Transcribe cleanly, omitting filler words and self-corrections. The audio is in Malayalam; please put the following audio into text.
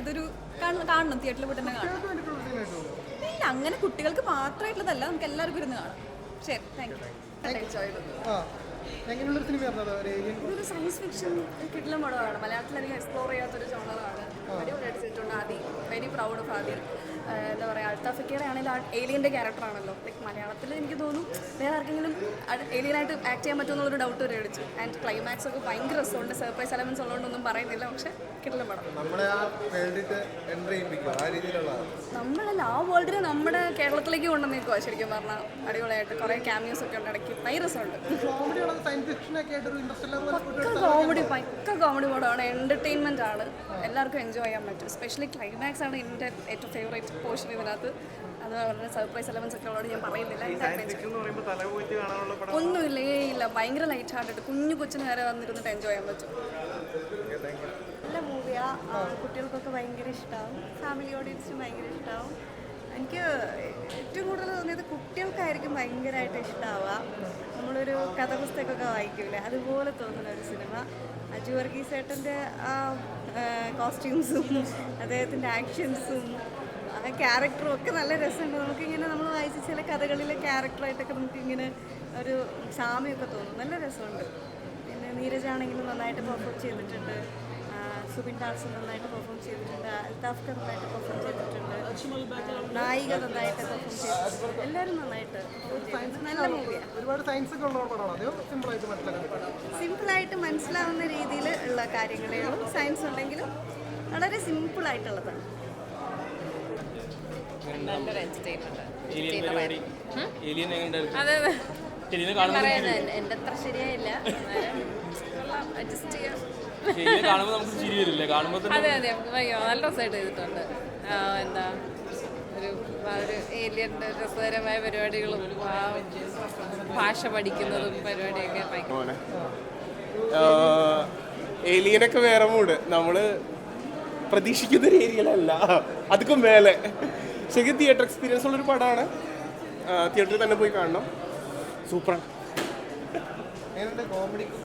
ഇതൊരു കാണണം, തിയേറ്ററിൽ പോയി തന്നെ കാണണം. ഇല്ല, അങ്ങനെ കുട്ടികൾക്ക് മാത്രമായിട്ടുള്ളതല്ല, നമുക്ക് എല്ലാവർക്കും ഇരുന്ന് കാണാം. ശരി, താങ്ക് യു. ഇതൊരു സയൻസ് ഫിക്ഷൻ കിട്ടുന്ന പടമാണ്. മലയാളത്തിൽ എനിക്ക് എക്സ്പ്ലോർ ചെയ്യാത്തൊരു ജോണറാണ്. അടിപൊളിയായിട്ടുണ്ട്. ആദി, വെരി പ്രൗഡ് ഓഫ് ആദി. എന്താ പറയുക, അൽത്താഫ് ഫക്കീറെ ആണെങ്കിലും ഏലിയൻ്റെ ക്യാരക്ടറാണല്ലോ. ലൈക്ക് മലയാളത്തിൽ എനിക്ക് തോന്നുന്നു വേറെ ആർക്കെങ്കിലും ഏലിയനായിട്ട് ആക്ട് ചെയ്യാൻ പറ്റുമെന്നുള്ളൊരു ഡൗട്ട് വരെ അടിച്ചു. ആൻഡ് ക്ലൈമാക്സ് ഒക്കെ ഭയങ്കര രസമുണ്ട്. സർപ്രൈസ് എലമെൻസ് ഉള്ളതുകൊണ്ടൊന്നും പറയുന്നില്ല, പക്ഷേ കിട്ടുന്ന പടം. നമ്മളല്ല, ആ വേൾഡിനെ നമ്മുടെ കേരളത്തിലേക്ക് കൊണ്ടുവന്നേക്കുവാ. ശരിക്കും പറഞ്ഞാൽ അടിപൊളിയായിട്ട് കുറേ ക്യാമിയോസ് ഒക്കെ ഉണ്ട് ഇടയ്ക്ക്. ഭയങ്കര രസമുണ്ട്. പക്ക കോമഡി പടമാണ്. എൻ്റർടൈൻമെൻ്റ് ആണ്, എല്ലാവർക്കും എൻജോയ് ചെയ്യാൻ പറ്റും. എസ്പെഷ്യലി ക്ലൈമാക്സ് ആണ് എൻ്റെ ഏറ്റവും ഫേവറേറ്റ് പോർഷൻ ഇതിനകത്ത്. അത് വളരെ സർപ്രൈസ് എലമെൻസ് ഒക്കെ ഉള്ളതുകൊണ്ട് ഞാൻ പറയുന്നില്ല. ഒന്നുമില്ല, ഇല്ല, ഭയങ്കര ലൈറ്റ് ഹാർട്ടായിട്ട് കുഞ്ഞു കൊച്ചിന് നേരെ വന്നിരുന്നിട്ട് എൻജോയ് ചെയ്യാൻ പറ്റും. നല്ല മൂവിയാണ്. കുട്ടികൾക്കൊക്കെ ഭയങ്കര ഇഷ്ടമാവും, ഫാമിലി ഓഡിയൻസിനും ഭയങ്കര ഇഷ്ടമാവും. എനിക്ക് ഏറ്റവും കൂടുതൽ തോന്നിയത് കുട്ടികൾക്കായിരിക്കും ഭയങ്കരമായിട്ട് ഇഷ്ടമാവുക. നമ്മളൊരു കഥാപുസ്തകമൊക്കെ വായിക്കില്ലേ, അതുപോലെ തോന്നുന്ന ഒരു സിനിമ. അജു വർഗീസ് ഏട്ടൻ്റെ ആ കോസ്റ്റ്യൂംസും അദ്ദേഹത്തിൻ്റെ ആക്ഷൻസും ആ ക്യാരക്ടറും ഒക്കെ നല്ല രസമുണ്ട്. നമുക്കിങ്ങനെ നമ്മൾ വായിച്ച ചില കഥകളിലെ ക്യാരക്ടറായിട്ടൊക്കെ നമുക്കിങ്ങനെ ഒരു സാമ്യമൊക്കെ തോന്നും. നല്ല രസമുണ്ട്. പിന്നെ നീരജാണെങ്കിലും നന്നായിട്ട് പെർഫോം ചെയ്തിട്ടുണ്ട്. സുബിൻ ദാസ് നന്നായിട്ട് പെർഫോം ചെയ്തിട്ടുണ്ട്. അൽത്താഫ് നന്നായിട്ട് പെർഫോം ചെയ്തിട്ടുണ്ട്. നായിക നന്നായിട്ട് പെർഫോം ചെയ്തിട്ടുണ്ട്. എല്ലാവരും നന്നായിട്ട്. നല്ല മൂവിയാണ്. സിമ്പിളായിട്ട് മനസ്സിലാവുന്ന രീതിയിൽ ഉള്ള കാര്യങ്ങളേ ഉള്ളൂ. സയൻസ് ഉണ്ടെങ്കിലും വളരെ സിമ്പിളായിട്ടുള്ളതാണ്. നല്ലൊരു എൻ്റർടൈൻമെൻറ്റ്. എൻ്റെ അത്ര ശരിയായില്ല, അഡ്ജസ്റ്റ് ചെയ്യാം. അതെ അതെ, നമുക്ക് നല്ല രസമായിട്ട് ചെയ്തിട്ടുണ്ട്. എന്താ ഒരു ഏലിയൻ്റെ രസകരമായ പരിപാടികളും ഭാഷ പഠിക്കുന്നതും പരിപാടിയൊക്കെ. ഏലിയനൊക്കെ വേറെ മൂഡ്, നമ്മള് പ്രതീക്ഷിക്കുന്ന ഒരു ഏരിയയിലല്ല, അതൊക്കെ മേലെ. ശരിക്കും തിയേറ്റർ എക്സ്പീരിയൻസ് ഉള്ളൊരു പടമാണ്. തിയേറ്ററിൽ തന്നെ പോയി കാണണം. സൂപ്പറാണ്.